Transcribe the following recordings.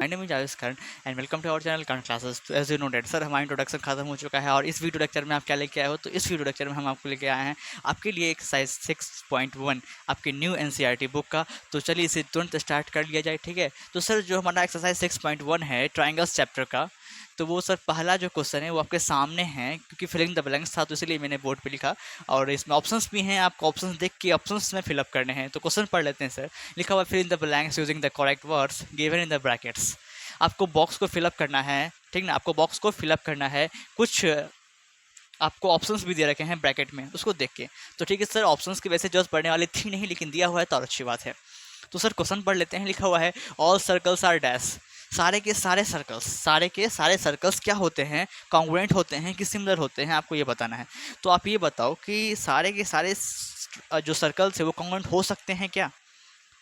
Name is Ayush Karan and welcome to our channel Karan classes. तो as you know that sir हमारा introduction खत्म हो चुका है और इस वीडियो लेक्चर में आप क्या लेके आए हो, तो इस वीडियो लेक्चर में हम आपको लेके आए हैं आपके लिए एक्सरसाइज 6.1 आपकी न्यू एनसीईआरटी बुक का। तो चलिए इसे तुरंत स्टार्ट कर लिया जाए, ठीक है। तो सर जो हमारा एक्सरसाइज 6.1 है ट्राइंगल्स चैप्टर का, तो वो सर पहला जो क्वेश्चन है वो आपके सामने है, क्योंकि फिलिंग द ब्लैंक्स था तो इसलिए मैंने बोर्ड पे लिखा और इसमें ऑप्शंस भी हैं, आपको ऑप्शंस देख के ऑप्शंस में फिलअप करने हैं। तो क्वेश्चन पढ़ लेते हैं सर। लिखा हुआ fill in the blanks using the correct words given in the brackets. आपको बॉक्स को फिलअप करना है, ठीक ना, आपको बॉक्स को फिलअप करना है। कुछ आपको ऑप्शंस भी दे रखे हैं ब्रैकेट में, उसको देख के। तो ठीक है सर, ऑप्शंस की वैसे जस्ट पढ़ने वाली थी नहीं, लेकिन दिया हुआ है तो और अच्छी बात है। तो सर क्वेश्चन पढ़ लेते हैं। लिखा हुआ है ऑल सर्कल्स आर डैश। सारे के सारे सर्कल्स क्या होते हैं, कॉन्ग्रुएंट होते हैं कि सिमिलर होते हैं, आपको ये बताना है। तो आप ये बताओ कि सारे के सारे जो सर्कल्स है वो कॉन्ग्रुएंट हो सकते हैं क्या?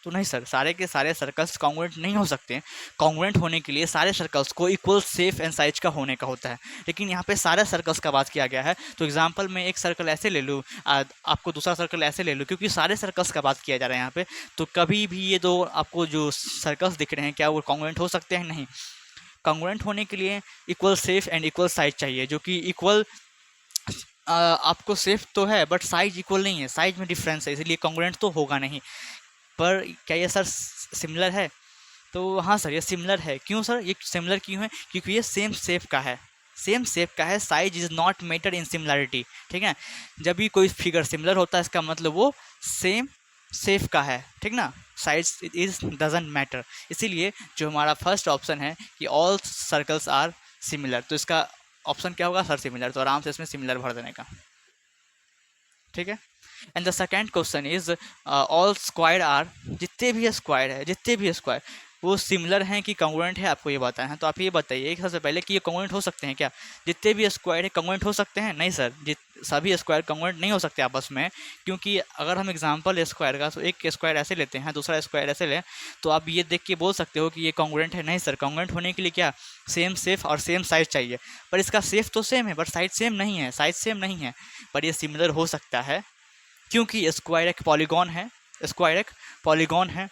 तो नहीं सर, सारे के सारे सर्कल्स कॉन्ग्रुएंट नहीं हो सकते। कॉन्ग्रुएंट होने के लिए सारे सर्कल्स को इक्वल शेप एंड साइज का होने का होता है, लेकिन यहाँ पे सारे सर्कल्स का बात किया गया है। तो एग्जांपल में एक सर्कल ऐसे ले लूँ, आपको दूसरा सर्कल ऐसे ले लूँ, क्योंकि सारे सर्कल्स का बात किया जा रहा है यहाँ पे। तो कभी भी ये दो आपको जो सर्कल्स दिख रहे हैं क्या वो कॉन्ग्रुएंट हो सकते हैं? नहीं। कॉन्ग्रुएंट होने के लिए equal shape and equal size चाहिए, जो कि इक्वल आपको शेप तो है बट साइज इक्वल नहीं है, साइज में डिफरेंस है, इसलिए कॉन्ग्रुएंट तो होगा नहीं। पर क्या ये सर सिमिलर है? तो हाँ सर, ये सिमिलर है। क्यों सर ये सिमिलर क्यों है? क्योंकि ये सेम शेप का है, size is not matter in similarity, ठीक है। जब भी कोई फिगर सिमिलर होता है इसका मतलब वो सेम शेप का है, ठीक ना। Size is doesn't matter. इसीलिए जो हमारा फर्स्ट ऑप्शन है कि ऑल सर्कल्स आर सिमिलर, तो इसका ऑप्शन क्या होगा सर? सिमिलर। तो आराम से इसमें सिमिलर भर देने का, ठीक है। And the second question is all square are. जितने भी स्क्वायर वो सिमिलर हैं कि कॉन्ग्रुएंट है, आपको ये बताना है। तो आप ये बताइए सबसे पहले कि ये कॉन्ग्रुएंट हो सकते हैं क्या? जितने भी स्क्वायर है कॉन्ग्रुएंट हो सकते हैं? नहीं सर, सभी स्क्वायर कॉन्ग्रुएंट नहीं हो सकते आपस में। क्योंकि अगर हम एग्जांपल स्क्वायर का, तो एक स्क्वायर ऐसे लेते हैं, दूसरा स्क्वायर ऐसे लें, तो आप ये देख के बोल सकते हो कि ये कॉन्ग्रुएंट है। नहीं सर, कॉन्ग्रुएंट होने के लिए क्या सेम शेप और सेम साइज चाहिए। पर इसका शेप तो सेम है बट साइज सेम नहीं है, पर ये सिमिलर हो सकता है क्योंकि स्क्वायर एक पॉलीगॉन है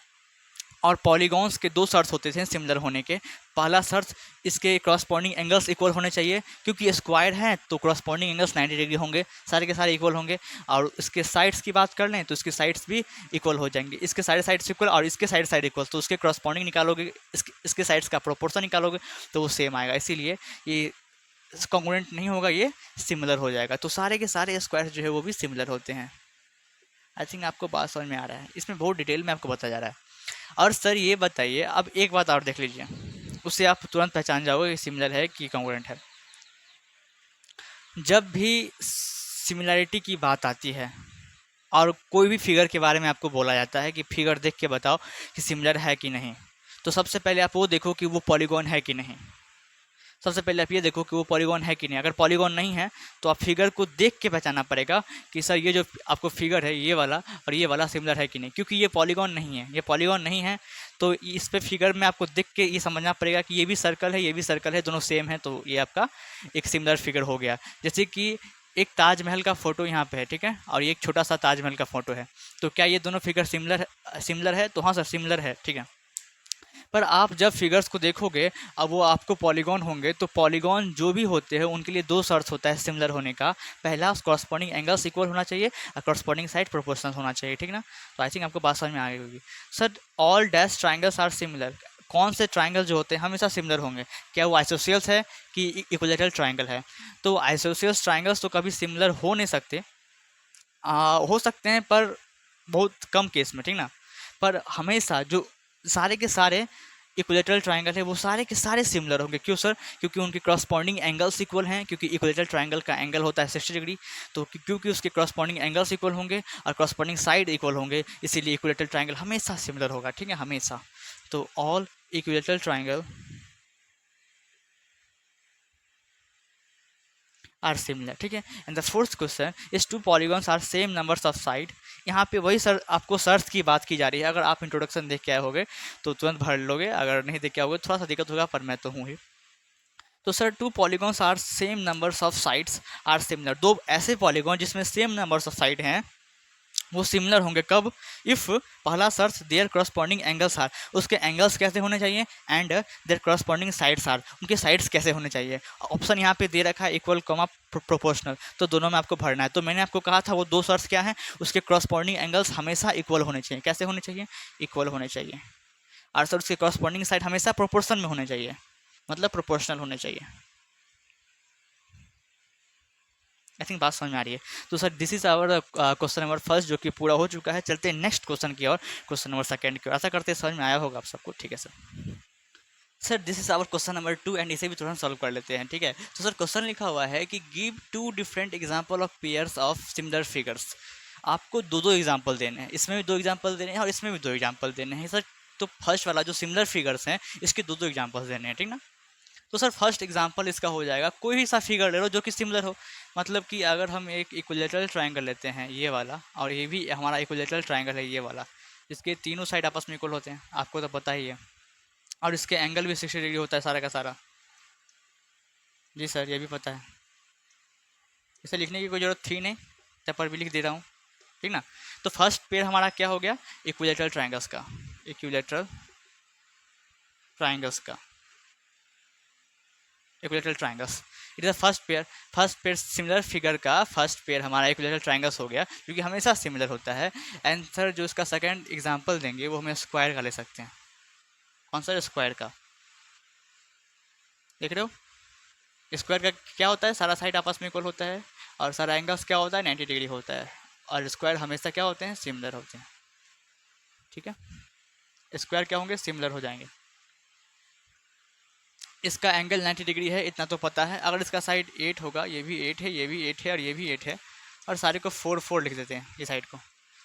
और पॉलीगॉन्स के दो शर्त होते थे सिमिलर होने के। पहला शर्त, इसके क्रॉसपॉन्डिंग एंगल्स इक्वल होने चाहिए, क्योंकि स्क्वायर है तो क्रॉसपॉन्डिंग एंगल्स 90 डिग्री होंगे, सारे के सारे इक्वल होंगे। और इसके साइड्स की बात कर लें तो इसके साइड्स भी इक्वल हो जाएंगे, इसके सारे साइड्स इक्वल और इसके साइड इक्वल, तो उसके क्रॉसपॉन्डिंग निकालोगे, इसके साइड्स का प्रोपोर्शन निकालोगे तो वो सेम आएगा। इसीलिए ये कॉन्ग्रुएंट नहीं होगा, ये सिमिलर हो जाएगा। तो सारे के सारे स्क्वायर जो है वो भी सिमिलर होते हैं। आई थिंक आपको बात समझ में आ रहा है, इसमें बहुत डिटेल में आपको बताया जा रहा है। और सर ये बताइए, अब एक बात और देख लीजिए, उससे आप तुरंत पहचान जाओगे कि सिमिलर है कि कॉन्ग्रुएंट है। जब भी सिमिलरिटी की बात आती है और कोई भी फिगर के बारे में आपको बोला जाता है कि फिगर देख के बताओ कि सिमिलर है कि नहीं, तो सबसे पहले आप वो देखो कि वो पॉलीगॉन है कि नहीं। सबसे पहले आप ये देखो कि वो पॉलीगॉन है कि नहीं। अगर पॉलीगॉन नहीं है तो आप फिगर को देख के पहचानना पड़ेगा कि सर ये जो आपको फिगर है ये वाला और ये वाला सिमिलर है कि नहीं। क्योंकि ये पॉलीगॉन नहीं है, तो इस पे फिगर में आपको देख के ये समझना पड़ेगा कि ये भी सर्कल है, दोनों सेम है, तो ये आपका एक सिमिलर फिगर हो गया। जैसे कि एक ताजमहल का फोटो यहाँ पे है, ठीक है, और ये एक छोटा सा ताजमहल का फोटो है, तो क्या ये दोनों फिगर सिमिलर है? तो हाँ सर, सिमिलर है, ठीक है। पर आप जब फिगर्स को देखोगे, अब वो आपको पॉलीगॉन होंगे, तो पॉलीगॉन जो भी होते हैं उनके लिए दो शर्त होता है सिमिलर होने का। पहला, कॉरस्पॉन्डिंग एंगल्स इक्वल होना चाहिए और कॉरस्पॉन्डिंग साइड प्रोपोर्शनल होना चाहिए, ठीक ना। तो आई थिंक आपको बात समझ में आ गई होगी। Sir all dash triangles are similar. कौन से ट्राइंगल जो होते हैं हमेशा सिमिलर होंगे? क्या वो आइसोसेल्स है कि इक्विलैटरल ट्राइंगल है? तो आइसोसेल्स ट्राइंगल्स तो कभी सिमिलर हो नहीं सकते, हो सकते हैं पर बहुत कम केस में, ठीक ना। पर हमेशा जो सारे के सारे इक्विलैटरल ट्राइंगल है वो सारे के सारे सिमिलर होंगे। क्यों सर? क्योंकि उनके क्रॉसपॉन्डिंग एंगल्स इक्वल हैं, क्योंकि इक्विलैटरल ट्राइंगल का एंगल होता है 60 डिग्री, तो क्योंकि उसके क्रॉसपॉन्डिंग एंगल्स इक्वल होंगे और क्रॉसपॉन्डिंग साइड इक्वल होंगे, इसीलिए इक्विलैटरल ट्राइंगल हमेशा सिमिलर होगा, ठीक है, हमेशा। तो all equilateral triangle are similar, ठीक है। And the fourth question is two polygons are same numbers of side. यहाँ पे वही सर आपको सर्च की बात की जा रही है। अगर आप इंट्रोडक्शन देख के आए होगे तो तुरंत भर लोगे, अगर नहीं देख के आओगे थोड़ा सा दिक्कत होगा, पर मैं तो हूँ ही। तो sir two polygons are same numbers of sides are similar. दो ऐसे पॉलीगॉन जिसमें सेम नंबर्स ऑफ साइड हैं वो सिमिलर होंगे कब? इफ़ पहला शर्त देयर करस्पॉन्डिंग एंगल्स आर, उसके एंगल्स कैसे होने चाहिए, and their corresponding sides are, उनके साइड्स कैसे होने चाहिए। ऑप्शन यहाँ पे दे रखा है इक्वल कॉमा प्रोपोर्शनल, तो दोनों में आपको भरना है। तो मैंने आपको कहा था वो दो शर्त क्या है, उसके करस्पॉन्डिंग एंगल्स हमेशा इक्वल होने चाहिए। कैसे होने चाहिए? इक्वल होने चाहिए। और सर उसके करस्पॉन्डिंग साइड हमेशा प्रोपोर्शन में होने चाहिए, मतलब प्रोपोर्शनल होने चाहिए। आई थिंक बात समझ में आ रही है। तो sir this is our question number first, जो कि पूरा हो चुका है। चलते हैं नेक्स्ट क्वेश्चन की ओर, क्वेश्चन नंबर सेकंड की ओर। आशा करते हैं समझ में आया होगा आप सबको। ठीक है sir. Sir this is our question number 2 and इसे भी तुरंत सॉल्व कर लेते हैं। ठीक है, तो सर क्वेश्चन लिखा हुआ है कि give two different example of pairs of similar figures. आपको दो दो एग्जांपल देने हैं, इसमें भी दो एग्जांपल देने हैं और इसमें भी दो एग्जांपल देने हैं सर। तो फर्स्ट वाला जो सिमिलर फिगर्स हैं इसके दो दो एग्जांपल्स देने हैं, ठीक ना। तो सर फर्स्ट एग्जांपल इसका हो जाएगा, कोई भी सा फिगर ले लो जो कि सिमिलर हो। मतलब कि अगर हम एक इक्विलेटरल ट्रायंगल लेते हैं ये वाला, और ये भी हमारा इक्विलेटरल ट्रायंगल है ये वाला, जिसके तीनों साइड आपस में इक्वल होते हैं, आपको तो पता ही है। और इसके एंगल भी 60 डिग्री होता है सारा का सारा। जी सर ये भी पता है, इसे लिखने की कोई ज़रूरत थी नहीं, तब पर भी लिख दे रहा हूँ, ठीक ना। तो फर्स्ट पेयर हमारा क्या हो गया? इक्विलेटरल ट्रायंगल्स का, इक्विलेटरल ट्रायंगल्स का, equilateral triangles. It is the first pair similar figure का फर्स्ट पेयर हमारा इक्विलेटरल ट्रायंगल्स हो गया, क्योंकि हमेशा सिमिलर होता है। एंड सर जो इसका सेकंड एग्जांपल देंगे वो हमें स्क्वायर का ले सकते हैं। कौन सा? स्क्वायर का। देख रहे हो स्क्वायर का क्या होता है, सारा साइड आपस में इक्वल होता है, और सारा एंगल्स क्या होता है, 90 डिग्री होता है। और स्क्वायर हमेशा क्या होते हैं? सिमिलर होते हैं। ठीक है, स्क्वायर क्या होंगे? सिमिलर हो जाएंगे। इसका एंगल 90 डिग्री है, इतना तो पता है। अगर इसका साइड 8 होगा, ये भी 8 है, ये भी 8 है, और ये भी 8 है, और सारे को 4 4 लिख देते हैं ये साइड को।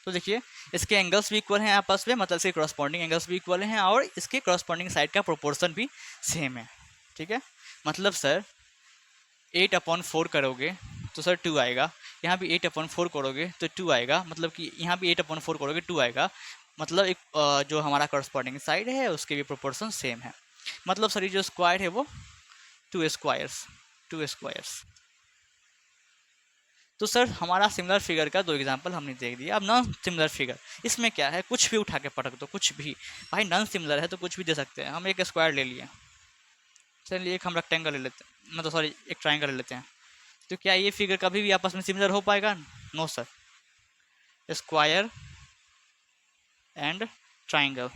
तो देखिए इसके एंगल्स भी इक्वल हैं आपस में, मतलब इसके क्रॉसपॉन्डिंग एंगल्स भी इक्वल हैं, और इसके क्रॉसपॉन्डिंग साइड का प्रोपोर्शन भी सेम है। ठीक है, मतलब सर 8/4 करोगे तो सर 2 आएगा, यहाँ भी 8/4 करोगे तो 2 आएगा, मतलब कि यहाँ भी 8/4 करोगे 2 आएगा। मतलब एक जो हमारा करस्पॉन्डिंग साइड है उसके भी प्रोपोर्शन सेम है। मतलब सर ये जो स्क्वायर है वो 2 स्क्वायर्स। तो सर हमारा सिमिलर फिगर का दो एग्जांपल हमने देख दिया। अब नॉन सिमिलर फिगर, इसमें क्या है, कुछ भी उठा के पटक दो, कुछ भी। भाई नॉन सिमिलर है तो कुछ भी दे सकते हैं। हम एक स्क्वायर ले लिए, चलिए एक हम रेक्टेंगल ले लेते हैं, मतलब सॉरी एक ट्राइंगल ले लेते हैं। तो क्या ये फिगर कभी भी आपस में सिमिलर हो पाएगा? No sir. Square and triangle,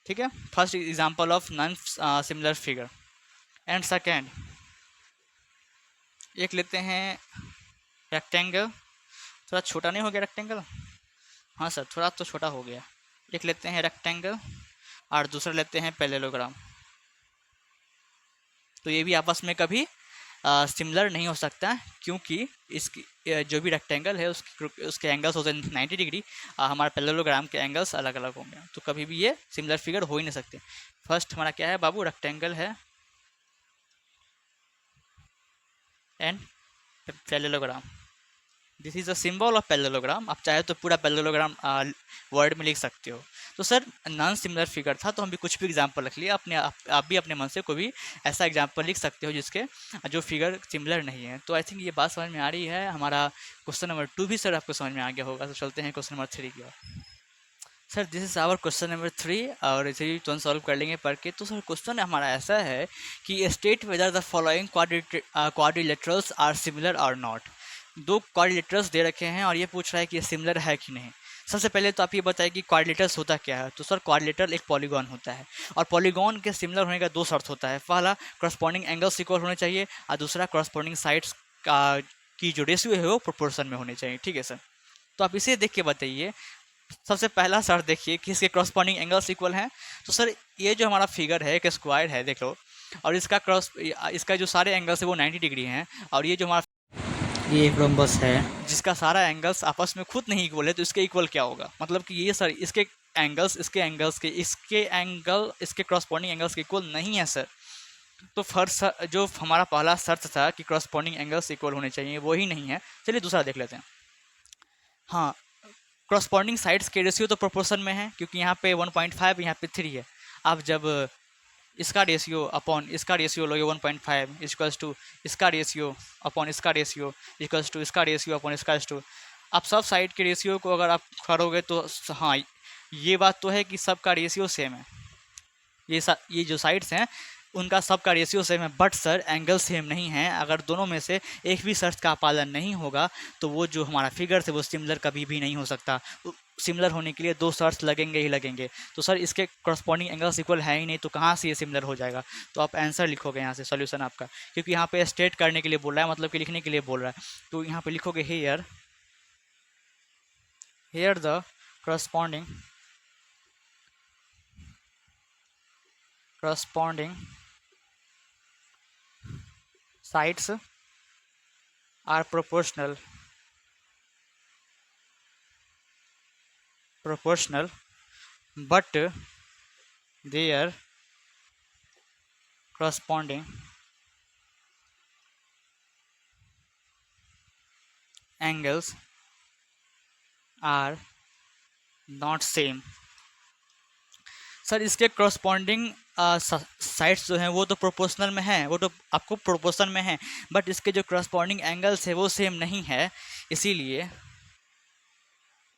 ठीक है, first example of non similar figure. And second एक लेते हैं रेक्टेंगल, थोड़ा छोटा नहीं हो गया रेक्टेंगल? हाँ सर थोड़ा तो छोटा हो गया। एक लेते हैं रेक्टेंगल और दूसरा लेते हैं पैरेललोग्राम। तो ये भी आपस में कभी सिमिलर नहीं हो सकता, क्योंकि इसकी जो भी रेक्टेंगल है उसके एंगल्स होते हैं 90 डिग्री, हमारे पैरेललोग्राम के एंगल्स अलग अलग होंगे, तो कभी भी ये सिमिलर फिगर हो ही नहीं सकते। फर्स्ट हमारा क्या है बाबू? रेक्टेंगल है and parallelogram. This is a symbol of parallelogram. आप चाहे तो पूरा पैरेललोग्राम वर्ड में लिख सकते हो। तो सर नॉन सिमिलर फिगर था तो हम भी कुछ भी एग्जांपल रख लिया, अपने आप भी अपने मन से कोई भी ऐसा एग्जांपल लिख सकते हो जिसके जो फिगर सिमिलर नहीं है। तो आई थिंक ये बात समझ में आ रही है। हमारा क्वेश्चन नंबर 2 भी सर आपको समझ में आ गया होगा। तो चलते हैं क्वेश्चन नंबर 3 की ओर। Sir this is our question number 3 और इसे भी तुरंत सॉल्व कर लेंगे पढ़ के। तो सर क्वेश्चन हमारा ऐसा है कि state whether the following quadrilaterals are similar और नॉट। दो क्वाड्रिलेटरल्स दे रखे हैं और ये पूछ रहा है कि ये सिमिलर है कि नहीं। सबसे पहले तो आप ये बताइए कि क्वाड्रिलेटरल्स होता क्या है। तो सर क्वाड्रिलेटरल एक पॉलीगॉन होता है, और पॉलीगॉन के सिमिलर होने का दो शर्त होता है। पहला करस्पॉन्डिंग एंगल्स इक्वल होने चाहिए, और दूसरा करस्पॉन्डिंग साइड्स का की जो रेशियो है वो प्रोपोर्शन में होने चाहिए। ठीक है सर, तो आप इसे देख के बताइए। सबसे पहला शर्त देखिए कि इसके क्रॉसपॉन्डिंग एंगल्स इक्वल हैं। तो सर ये जो हमारा फिगर है एक स्क्वायर है, देख लो, और इसका जो सारे एंगल्स है वो 90 डिग्री हैं, और ये जो हमारा ये एक रोम्बस है जिसका सारा एंगल्स आपस में खुद नहीं इक्वल है, तो इसके इक्वल क्या होगा? मतलब कि ये सर इसके एंगल इसके क्रॉसपॉन्डिंग एंगल्स के इक्वल नहीं है सर। तो फर्स्ट जो हमारा पहला शर्त था कि क्रॉसपॉन्डिंग एंगल्स इक्वल होने चाहिए वो ही नहीं है। चलिए दूसरा देख लेते हैं। हाँ, क्रॉसपॉन्डिंग साइड्स के रेशियो तो प्रोपोर्शन में है, क्योंकि यहाँ पे 1.5 यहाँ पे 3 है। आप जब इसका रेशियो अपॉन इसका रेशियो लोगे 1.5 इक्वल्स टू इसका रेशियो अपॉन इसका रेशियो इक्वल्स टू इसका रेशियो अपॉन इसका रेशियो। आप सब साइड के रेशियो को अगर आप करोगे तो हाँ, ये बात तो है कि सबका रेशियो सेम है, ये जो साइड्स हैं उनका सबका रेशियो सेम है, बट सर एंगल सेम नहीं है। अगर दोनों में से एक भी शर्त का पालन नहीं होगा तो वो जो हमारा फिगर है वो सिमिलर कभी भी नहीं हो सकता। सिमिलर होने के लिए दो शर्त लगेंगे ही लगेंगे। तो सर इसके करस्पॉन्डिंग एंगल्स इक्वल है ही नहीं, तो कहाँ से ये सिमिलर हो जाएगा। तो आप आंसर लिखोगे यहाँ से सॉल्यूशन आपका, क्योंकि यहाँ पे स्टेट करने के लिए बोल रहा है, मतलब कि लिखने के लिए बोल रहा है। तो यहाँ पे लिखोगे here the corresponding sides are proportional but their corresponding angles are not same। Sir इसके करस्पॉन्डिंग साइड्स जो हैं वो तो प्रोपोर्शनल में हैं, वो तो आपको प्रोपोर्शन में हैं, बट इसके जो करस्पॉन्डिंग एंगल्स है वो सेम नहीं है, इसीलिए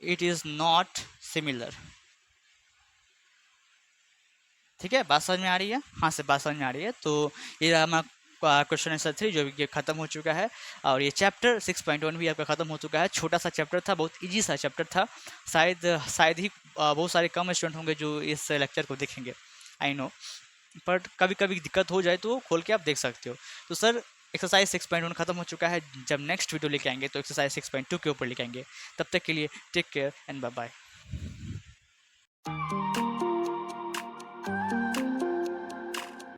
इट इज़ नॉट सिमिलर। ठीक है, बात समझ में आ रही है? हाँ से बात समझ में आ रही है। तो ये हमारा क्वेश्चन आंसर 3 जो कि खत्म हो चुका है, और ये चैप्टर 6.1 भी आपका खत्म हो चुका है। छोटा सा चैप्टर था, बहुत इजी सा चैप्टर था। शायद ही बहुत सारे कम स्टूडेंट होंगे जो इस लेक्चर को देखेंगे, आई नो, बट कभी कभी दिक्कत हो जाए तो खोल के आप देख सकते हो। तो सर एक्सरसाइज 6.1 खत्म हो चुका है। जब नेक्स्ट वीडियो लेके आएंगे तो एक्सरसाइज 6.2 के ऊपर लेके आएंगे। तब तक के लिए take care and bye bye.